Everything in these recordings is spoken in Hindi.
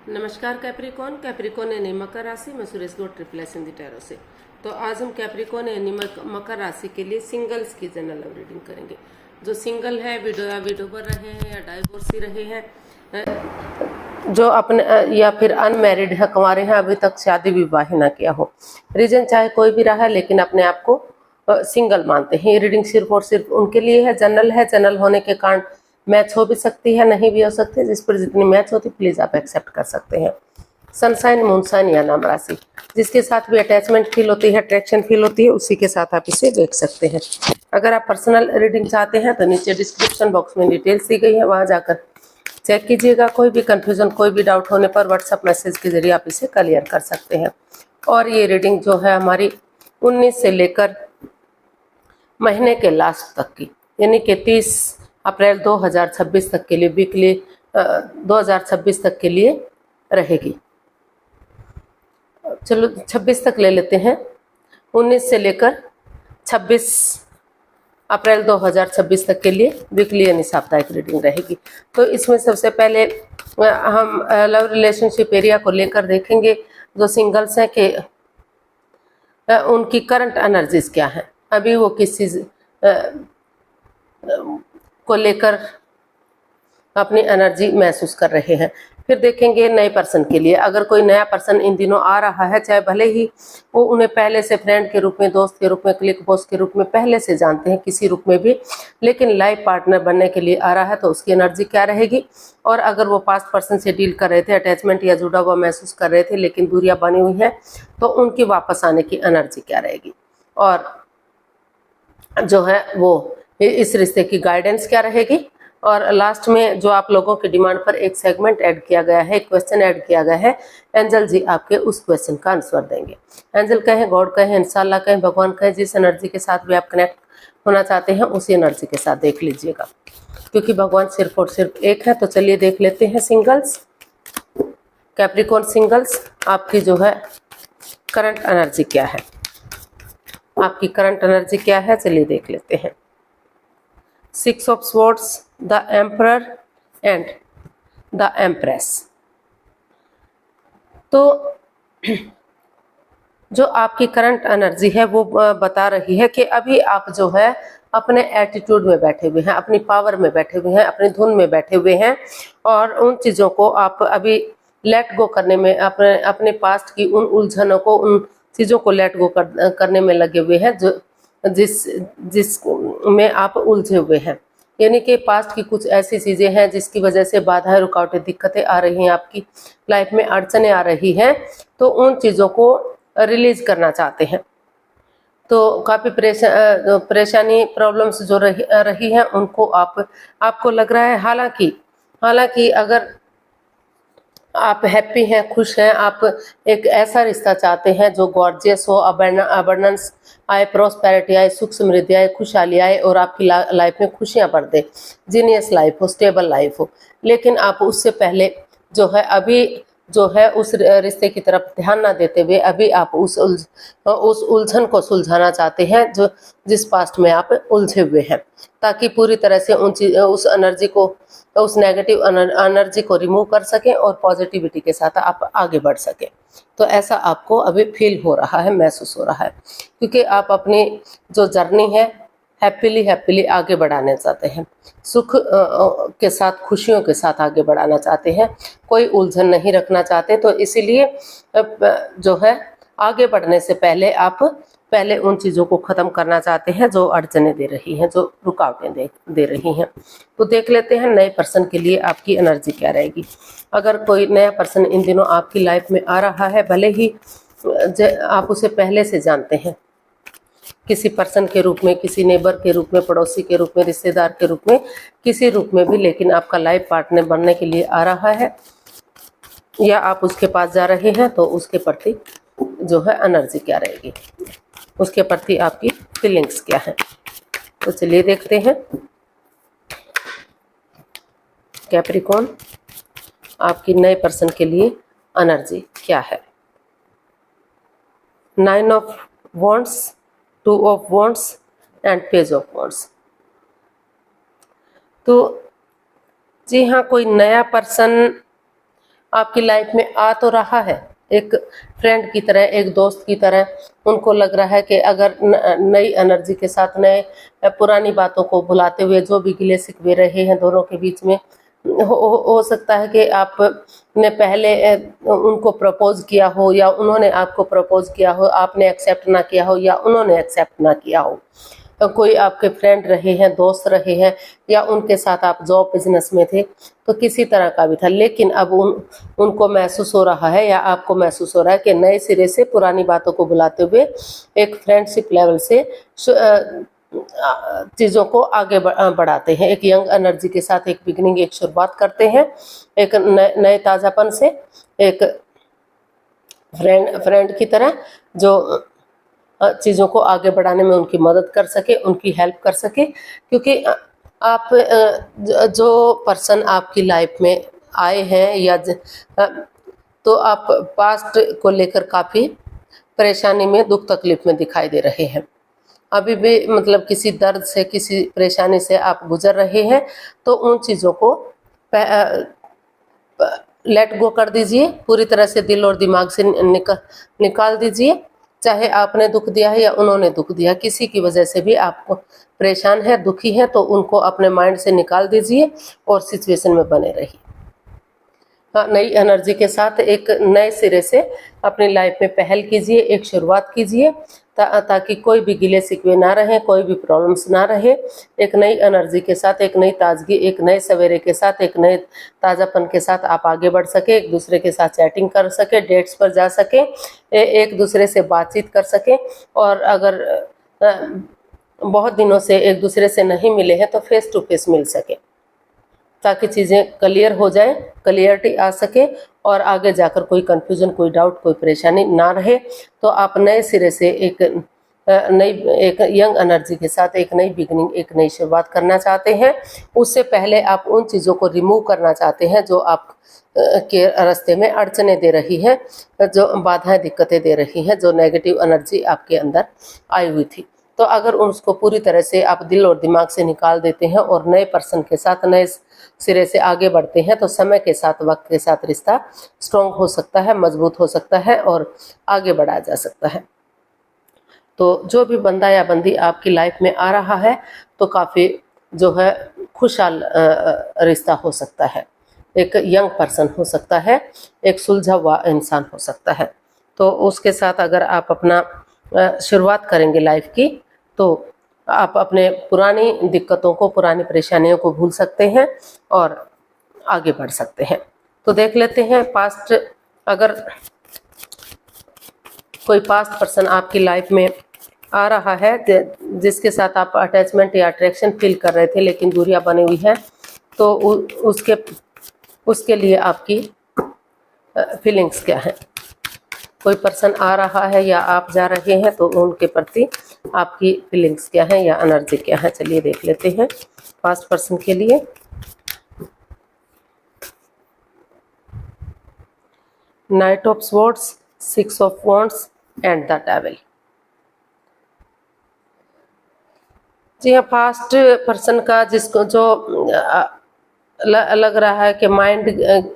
नमस्कार कैप्रिकॉन। कैप्रिकॉन यानी मकर राशि में Suresh Gaur triple S Hindi tarot से। तो आज हम कैप्रिकॉन यानी मकर राशि के लिए सिंगल्स की जनरल लव रीडिंग करेंगे। जो सिंगल है, विडोवर रहे हैं या डाइवोर्सी रहे हैं, जो अपने या फिर अनमैरिड है, कुंवारे हैं, अभी तक शादी विवाह ना किया हो, रीजन चाहे कोई भी रहा है लेकिन अपने आप को सिंगल मानते हैं। ये रीडिंग सिर्फ और सिर्फ उनके लिए है। जनरल है, जनरल होने के कारण मैच हो भी सकती है, नहीं भी हो सकती है। जिस पर जितनी मैच होती प्लीज आप एक्सेप्ट कर सकते हैं। सनसाइन, मूनसाइन या नाम राशि, जिसके साथ भी अटैचमेंट फील होती है, अट्रैक्शन फील होती है, उसी के साथ आप इसे देख सकते हैं। अगर आप पर्सनल रीडिंग चाहते हैं तो नीचे डिस्क्रिप्शन बॉक्स में डिटेल्स दी गई है, वहां जाकर चेक कीजिएगा। कोई भी कंफ्यूजन, कोई भी डाउट होने पर व्हाट्सएप मैसेज के जरिए आप इसे क्लियर कर सकते हैं। और ये रीडिंग जो है हमारी 19 से लेकर महीने के लास्ट तक की, यानी कि 30 अप्रैल 2026 तक के लिए, वीकली 2026 तक के लिए रहेगी। चलो 26 तक ले लेते हैं। 19 से लेकर 26 अप्रैल 2026 तक के लिए वीकली यानी साप्ताहिक रीडिंग रहेगी। तो इसमें सबसे पहले हम लव रिलेशनशिप एरिया को लेकर देखेंगे। जो सिंगल्स हैं कि उनकी करंट एनर्जीज क्या है, अभी वो किस चीज को लेकर अपनी एनर्जी महसूस कर रहे हैं। फिर देखेंगे नए पर्सन के लिए। अगर कोई नया पर्सन इन दिनों आ रहा है, चाहे भले ही वो उन्हें पहले से फ्रेंड के रूप में, दोस्त के रूप में, क्लिक बॉस के रूप में पहले से जानते हैं किसी रूप में भी, लेकिन लाइफ पार्टनर बनने के लिए आ रहा है, तो उसकी एनर्जी क्या रहेगी। और अगर वो पास्ट पर्सन से डील कर रहे थे, अटैचमेंट या जुड़ा हुआ महसूस कर रहे थे लेकिन दूरियां बनी हुई है, तो उनकी वापस आने की एनर्जी क्या रहेगी। और जो है वो इस रिश्ते की गाइडेंस क्या रहेगी। और लास्ट में जो आप लोगों की डिमांड पर एक सेगमेंट ऐड किया गया है, क्वेश्चन ऐड किया गया है, एंजल जी आपके उस क्वेश्चन का आंसर देंगे। एंजल कहें, गॉड कहें, इंशाल्लाह कहें, भगवान कहें, जिस एनर्जी के साथ भी आप कनेक्ट होना चाहते हैं उसी एनर्जी के साथ देख लीजिएगा, क्योंकि भगवान सिर्फ और सिर्फ एक है। तो चलिए देख लेते हैं सिंगल्स, कैप्रिकॉन सिंगल्स, आपकी जो है करंट एनर्जी क्या है। आपकी करंट एनर्जी क्या है, चलिए देख लेते हैं। 6 of swords, the emperor and the empress. तो जो आपकी करंट एनर्जी है वो बता रही है कि अभी आप जो है अपने एटीट्यूड में बैठे हुए हैं, अपनी पावर में बैठे हुए हैं, अपनी धुन में बैठे हुए हैं, और उन चीज़ों को आप अभी लेट गो करने में, अपने पास्ट की उन उलझनों को, उन चीज़ों को लेट गो करने में लगे हुए हैं जो जिस में आप उलझे हुए हैं। यानी कि पास्ट की कुछ ऐसी चीज़ें हैं जिसकी वजह से बाधाएं, रुकावटें, दिक्कतें आ रही हैं, आपकी लाइफ में अड़चने आ रही हैं, तो उन चीज़ों को रिलीज करना चाहते हैं। तो काफ़ी परेशानी, प्रॉब्लम्स जो रही हैं उनको आपको लग रहा है। हालांकि अगर आप हैप्पी हैं, खुश हैं, आप एक ऐसा रिश्ता चाहते हैं जो गॉर्जियस हो, अबंडेंस आए, प्रॉस्पेरिटी आए, सुख समृद्धि आए, खुशहाली आए और आपकी लाइफ में खुशियां भर दे, जीनियस लाइफ हो, स्टेबल लाइफ हो। लेकिन आप उससे पहले जो है अभी जो है उस रिश्ते की तरफ ध्यान ना देते हुए अभी आप उस उलझन को सुलझाना चाहते हैं जो जिस पास्ट में आप उलझे हुए हैं, ताकि पूरी तरह से उस एनर्जी को, उस नेगेटिव एनर्जी को रिमूव कर सकें और पॉजिटिविटी के साथ आप आगे बढ़ सकें। तो ऐसा आपको अभी फील हो रहा है, महसूस हो रहा है, क्योंकि आप अपनी जो जर्नी है हैप्पीली आगे बढ़ाना चाहते हैं, सुख के साथ, खुशियों के साथ आगे बढ़ाना चाहते हैं, कोई उलझन नहीं रखना चाहते। तो इसीलिए जो है आगे बढ़ने से पहले आप पहले उन चीज़ों को ख़त्म करना चाहते हैं जो अड़चने दे रही हैं, जो रुकावटें दे रही हैं। तो देख लेते हैं नए पर्सन के लिए आपकी एनर्जी क्या रहेगी। अगर कोई नया पर्सन इन दिनों आपकी लाइफ में आ रहा है, भले ही आप उसे पहले से जानते हैं, किसी पर्सन के रूप में, किसी नेबर के रूप में, पड़ोसी के रूप में, रिश्तेदार के रूप में, किसी रूप में भी, लेकिन आपका लाइफ पार्टनर बनने के लिए आ रहा है या आप उसके पास जा रहे हैं, तो उसके प्रति जो है एनर्जी क्या रहेगी, उसके प्रति आपकी फीलिंग्स क्या है। तो चलिए देखते हैं कैप्रिकॉन आपकी नए पर्सन के लिए एनर्जी क्या है। 9 of wands, 2 of wands and page of wands. तो जी हाँ, कोई नया पर्सन आपकी लाइफ में आ तो रहा है एक फ्रेंड की तरह, एक दोस्त की तरह। उनको लग रहा है कि अगर नई एनर्जी के साथ, नए पुरानी बातों को भुलाते हुए जो भी गिले शिकवे रहे हैं दोनों के बीच में, हो सकता है कि आपने पहले उनको प्रपोज किया हो या उन्होंने आपको प्रपोज किया हो, आपने एक्सेप्ट ना किया हो या उन्होंने एक्सेप्ट ना किया हो। तो कोई आपके फ्रेंड रहे हैं, दोस्त रहे हैं, या उनके साथ आप जॉब बिजनेस में थे, तो किसी तरह का भी था। लेकिन अब उनको महसूस हो रहा है या आपको महसूस हो रहा है कि नए सिरे से पुरानी बातों को बुलाते हुए एक फ्रेंडशिप लेवल से चीज़ों को आगे बढ़ाते हैं। एक यंग एनर्जी के साथ एक बिगिनिंग, एक शुरुआत करते हैं, एक नए ताज़ापन से, एक फ्रेंड की तरह जो चीज़ों को आगे बढ़ाने में उनकी मदद कर सके, उनकी हेल्प कर सके। क्योंकि आप जो पर्सन आपकी लाइफ में आए हैं या तो आप पास्ट को लेकर काफ़ी परेशानी में, दुख तकलीफ में दिखाई दे रहे हैं। अभी भी मतलब किसी दर्द से, किसी परेशानी से आप गुजर रहे हैं, तो उन चीज़ों को लेट गो कर दीजिए, पूरी तरह से दिल और दिमाग से निकाल दीजिए। चाहे आपने दुख दिया है या उन्होंने दुख दिया, किसी की वजह से भी आपको परेशान है, दुखी है, तो उनको अपने माइंड से निकाल दीजिए और सिचुएशन में बने रहिए। नई एनर्जी के साथ एक नए सिरे से अपनी लाइफ में पहल कीजिए, एक शुरुआत कीजिए, ताकि कोई भी गिले शिकवे ना रहे, कोई भी प्रॉब्लम्स ना रहे। एक नई एनर्जी के साथ, एक नई ताजगी, एक नए सवेरे के साथ, एक नए ताज़ापन के साथ आप आगे बढ़ सके, एक दूसरे के साथ चैटिंग कर सके, डेट्स पर जा सके, एक दूसरे से बातचीत कर सके, और अगर बहुत दिनों से एक दूसरे से नहीं मिले हैं तो फेस टू फेस मिल सके, ताकि चीज़ें क्लियर हो जाए, क्लियरिटी आ सके और आगे जाकर कोई कन्फ्यूजन, कोई डाउट, कोई परेशानी ना रहे। तो आप नए सिरे से एक यंग एनर्जी के साथ एक नई बिगनिंग, एक नई शुरुआत करना चाहते हैं। उससे पहले आप उन चीज़ों को रिमूव करना चाहते हैं जो आप के रास्ते में अड़चने दे रही है, जो बाधाएं, दिक्कतें दे रही हैं, जो नेगेटिव एनर्जी आपके अंदर आई हुई थी। तो अगर उसको पूरी तरह से आप दिल और दिमाग से निकाल देते हैं और नए पर्सन के साथ नए सिरे से आगे बढ़ते हैं, तो समय के साथ, वक्त के साथ रिश्ता स्ट्रॉन्ग हो सकता है, मजबूत हो सकता है और आगे बढ़ाया जा सकता है। तो जो भी बंदा या बंदी आपकी लाइफ में आ रहा है, तो काफ़ी जो है खुशहाल रिश्ता हो सकता है। एक यंग पर्सन हो सकता है, एक सुलझा हुआ इंसान हो सकता है। तो उसके साथ अगर आप अपना शुरुआत करेंगे लाइफ की, तो आप अपने पुरानी दिक्कतों को, पुरानी परेशानियों को भूल सकते हैं और आगे बढ़ सकते हैं। तो देख लेते हैं पास्ट, अगर कोई पास्ट पर्सन आपकी लाइफ में आ रहा है जिसके साथ आप अटैचमेंट या अट्रैक्शन फील कर रहे थे लेकिन दूरियां बनी हुई है, तो उसके लिए आपकी फीलिंग्स क्या है। कोई पर्सन आ रहा है या आप जा रहे हैं, तो उनके प्रति आपकी फीलिंग्स क्या है या एनर्जी क्या है, चलिए देख लेते हैं पास्ट पर्सन के लिए। Knight of swords, 6 of wands and the devil. जी हाँ, पास्ट पर्सन का जिसको जो लग रहा है कि माइंड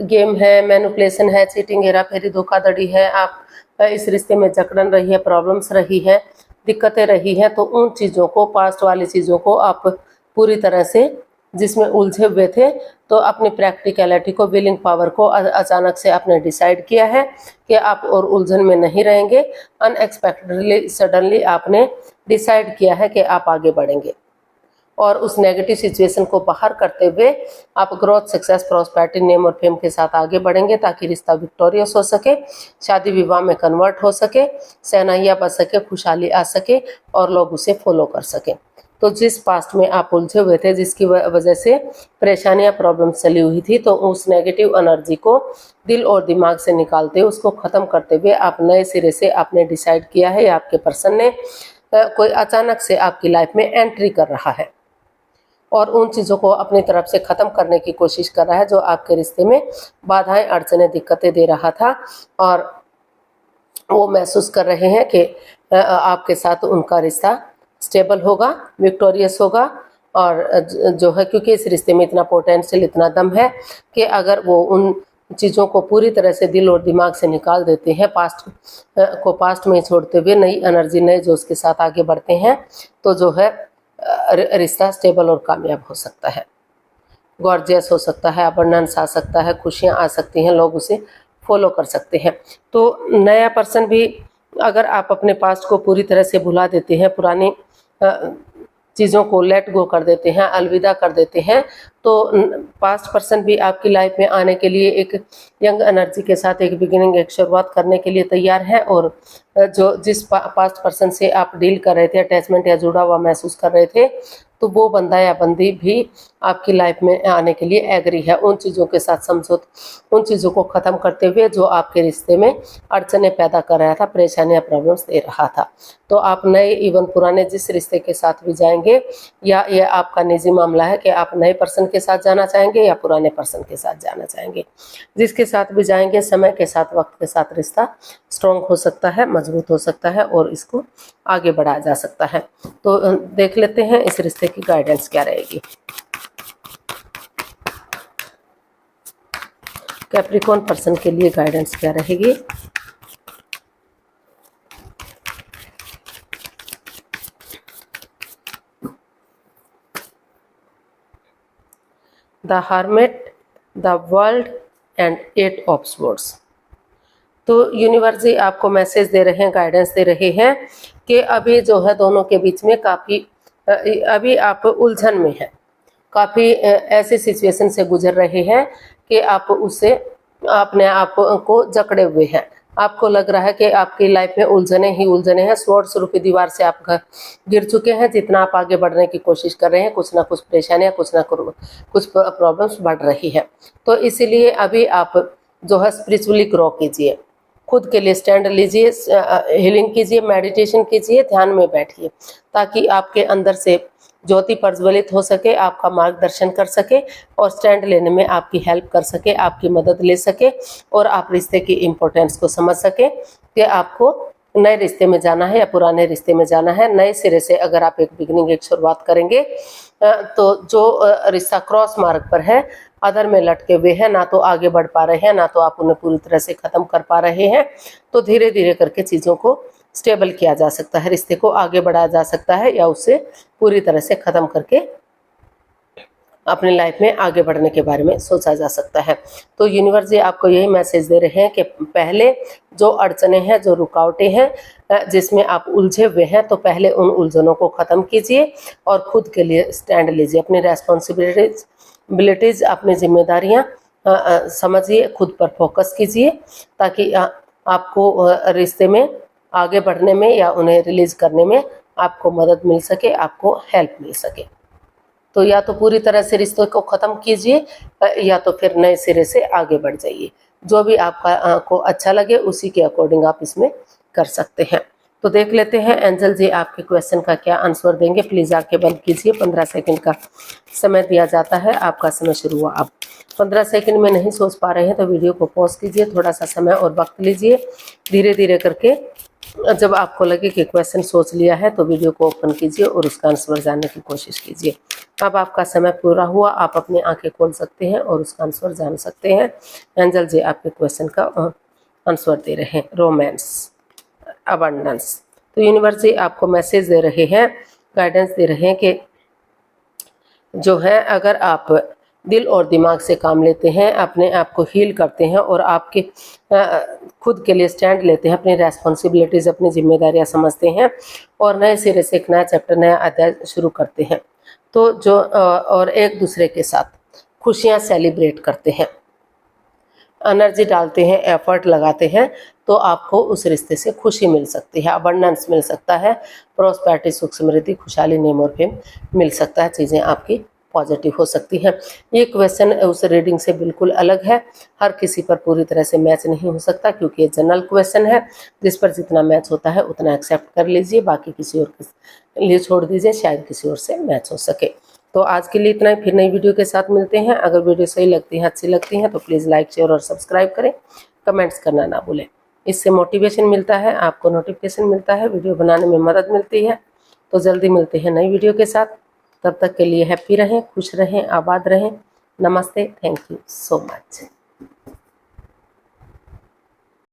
गेम है, मैनिपुलेशन है, चीटिंग, हेरा फेरी, धोखाधड़ी है, आप इस रिश्ते में जकड़न रही है, प्रॉब्लम्स रही है, दिक्कतें रही हैं, तो उन चीज़ों को, पास्ट वाली चीज़ों को आप पूरी तरह से जिसमें उलझे हुए थे, तो अपनी प्रैक्टिकलिटी को, विलिंग पावर को अचानक से आपने डिसाइड किया है कि आप और उलझन में नहीं रहेंगे। अनएक्सपेक्टेडली, सडनली आपने डिसाइड किया है कि आप आगे बढ़ेंगे और उस नेगेटिव सिचुएशन को बाहर करते हुए आप ग्रोथ, सक्सेस, प्रॉस्पेरिटी, नेम और फेम के साथ आगे बढ़ेंगे, ताकि रिश्ता विक्टोरियस हो सके, शादी विवाह में कन्वर्ट हो सके, सहनाइयाँ बच सके, खुशहाली आ सके और लोग उसे फॉलो कर सकें। तो जिस पास्ट में आप उलझे हुए थे, जिसकी वजह से परेशानियां, प्रॉब्लम चली हुई थी, तो उस नेगेटिव एनर्जी को दिल और दिमाग से निकालते, उसको ख़त्म करते हुए आप नए सिरे से आपने डिसाइड किया है, या आपके पर्सन ने कोई अचानक से आपकी लाइफ में एंट्री कर रहा है और उन चीज़ों को अपनी तरफ से ख़त्म करने की कोशिश कर रहा है जो आपके रिश्ते में बाधाएं, अड़चनें, दिक्कतें दे रहा था, और वो महसूस कर रहे हैं कि आपके साथ उनका रिश्ता स्टेबल होगा, विक्टोरियस होगा, और जो है, क्योंकि इस रिश्ते में इतना पोटेंशियल, इतना दम है कि अगर वो उन चीज़ों को पूरी तरह से दिल और दिमाग से निकाल देते हैं, पास्ट को पास्ट में छोड़ते हुए नई एनर्जी, नए जोश के साथ आगे बढ़ते हैं, तो जो है रिश्ता स्टेबल और कामयाब हो सकता है, गॉर्जियस हो सकता है, अबंडेंस आ सकता है, खुशियाँ आ सकती हैं, लोग उसे फॉलो कर सकते हैं। तो नया पर्सन भी, अगर आप अपने पास्ट को पूरी तरह से भुला देते हैं, पुरानी चीज़ों को लेट गो कर देते हैं, अलविदा कर देते हैं, तो पास्ट पर्सन भी आपकी लाइफ में आने के लिए एक यंग एनर्जी के साथ एक बिगिनिंग, एक शुरुआत करने के लिए तैयार है। और जो जिस पास्ट पर्सन से आप डील कर रहे थे, अटैचमेंट या जुड़ा हुआ महसूस कर रहे थे, तो वो बंदा या बंदी भी आपकी लाइफ में आने के लिए एग्री है। उन चीज़ों के साथ समझौता, उन चीज़ों को ख़त्म करते हुए जो आपके रिश्ते में अड़चनें पैदा कर रहा था, परेशानियां, प्रॉब्लम्स दे रहा था। तो आप नए, इवन पुराने जिस रिश्ते के साथ भी जाएंगे, या ये आपका निजी मामला है कि आप नए पर्सन के साथ जाना चाहेंगे या पुराने पर्सन के साथ जाना चाहेंगे, जिसके साथ भी जाएंगे, समय के साथ, वक्त के साथ रिश्ता स्ट्रॉन्ग हो सकता है, मजबूत हो सकता है और इसको आगे बढ़ाया जा सकता है। तो देख लेते हैं इस रिश्ते की गाइडेंस क्या रहेगी। कैप्रिकॉर्न पर्सन के लिए गाइडेंस क्या रहेगी। The hermit, the world and 8 of swords. तो यूनिवर्स जी आपको मैसेज दे रहे हैं, गाइडेंस दे रहे हैं कि अभी जो है दोनों के बीच में काफ़ी, अभी आप उलझन में हैं, काफ़ी ऐसी सिचुएशन से गुजर रहे हैं कि आप उससे अपने आप को जकड़े हुए हैं। आपको लग रहा है कि आपकी लाइफ में उलझने ही उलझने हैं, स्वॉर्ड्स रूपी दीवार से आप गिर चुके हैं। जितना आप आगे बढ़ने की कोशिश कर रहे हैं, कुछ ना कुछ परेशानियां, कुछ ना कुछ प्रॉब्लम्स बढ़ रही है। तो इसीलिए अभी आप जो है स्पिरिचुअली ग्रो कीजिए, खुद के लिए स्टैंड लीजिए, हीलिंग कीजिए, मेडिटेशन कीजिए, ध्यान में बैठिए, ताकि आपके अंदर से ज्योति प्रज्वलित हो सके, आपका मार्गदर्शन कर सके और स्टैंड लेने में आपकी हेल्प कर सके, आपकी मदद ले सके और आप रिश्ते की इम्पोर्टेंस को समझ सके कि आपको नए रिश्ते में जाना है या पुराने रिश्ते में जाना है। नए सिरे से अगर आप एक बिगिनिंग, एक शुरुआत करेंगे, तो जो रिश्ता क्रॉस मार्ग पर है, अधर में लटके हुए हैं, ना तो आगे बढ़ पा रहे हैं, ना तो आप उन्हें पूरी तरह से ख़त्म कर पा रहे हैं, तो धीरे धीरे करके चीज़ों को स्टेबल किया जा सकता है, रिश्ते को आगे बढ़ाया जा सकता है या उससे पूरी तरह से ख़त्म करके अपनी लाइफ में आगे बढ़ने के बारे में सोचा जा सकता है। तो यूनिवर्स जी आपको यही मैसेज दे रहे हैं कि पहले जो अड़चनें हैं, जो रुकावटें हैं, जिसमें आप उलझे हुए हैं, तो पहले उन उलझनों को ख़त्म कीजिए और खुद के लिए स्टैंड लीजिए। अपनी रेस्पॉन्सिबिलिटीज़, अपनी जिम्मेदारियाँ समझिए, खुद पर फोकस कीजिए, ताकि आपको रिश्ते में आगे बढ़ने में या उन्हें रिलीज करने में आपको मदद मिल सके, आपको हेल्प मिल सके। तो या तो पूरी तरह से रिश्तों को ख़त्म कीजिए या तो फिर नए सिरे से आगे बढ़ जाइए। जो भी आपका को अच्छा लगे उसी के अकॉर्डिंग आप इसमें कर सकते हैं। तो देख लेते हैं एंजल जी आपके क्वेश्चन का क्या आंसर देंगे। प्लीज़ आंखें बंद कीजिए। 15 सेकंड का समय दिया जाता है। आपका समय शुरू हुआ। आप 15 सेकंड में नहीं सोच पा रहे हैं तो वीडियो को पॉज कीजिए, थोड़ा सा समय और वक्त लीजिए। धीरे धीरे करके जब आपको लगे कि क्वेश्चन सोच लिया है तो वीडियो को ओपन कीजिए और उसका आंसर जानने की कोशिश कीजिए। अब आपका समय पूरा हुआ, आप अपनी आंखें खोल सकते हैं और उसका आंसर जान सकते हैं। एंजल जी आपके क्वेश्चन का आंसर दे रहे हैं। Romance, abundance. तो यूनिवर्स जी आपको मैसेज दे रहे हैं, गाइडेंस दे रहे हैं कि जो है अगर आप दिल और दिमाग से काम लेते हैं, अपने आप को हील करते हैं और आपके खुद के लिए स्टैंड लेते हैं, अपनी रेस्पॉन्सिबिलिटीज़, अपनी जिम्मेदारियां समझते हैं और नए सिरे से एक नया चैप्टर, नया अध्याय शुरू करते हैं, तो जो और एक दूसरे के साथ खुशियां सेलिब्रेट करते हैं, एनर्जी डालते हैं, एफर्ट लगाते हैं, तो आपको उस रिश्ते से खुशी मिल सकती है, अबंडेंस मिल सकता है, प्रॉस्पेरिटी, सुख समृद्धि, खुशहाली, नेम और फेम मिल सकता है। चीज़ें आपकी पॉजिटिव हो सकती है। ये क्वेश्चन उस रीडिंग से बिल्कुल अलग है, हर किसी पर पूरी तरह से मैच नहीं हो सकता क्योंकि ये जनरल क्वेश्चन है। जिस पर जितना मैच होता है उतना एक्सेप्ट कर लीजिए, बाकी किसी और के लिए छोड़ दीजिए, शायद किसी और से मैच हो सके। तो आज के लिए इतना ही, फिर नई वीडियो के साथ मिलते हैं। अगर वीडियो सही लगती है, अच्छी लगती है तो प्लीज़ लाइक, शेयर और सब्सक्राइब करें, कमेंट्स करना ना भूलें। इससे मोटिवेशन मिलता है, आपको नोटिफिकेशन मिलता है, वीडियो बनाने में मदद मिलती है। तो जल्दी मिलते हैं नई वीडियो के साथ। तब तक के लिए हैप्पी रहें, खुश रहें, आबाद रहें। नमस्ते, थैंक यू सो मच।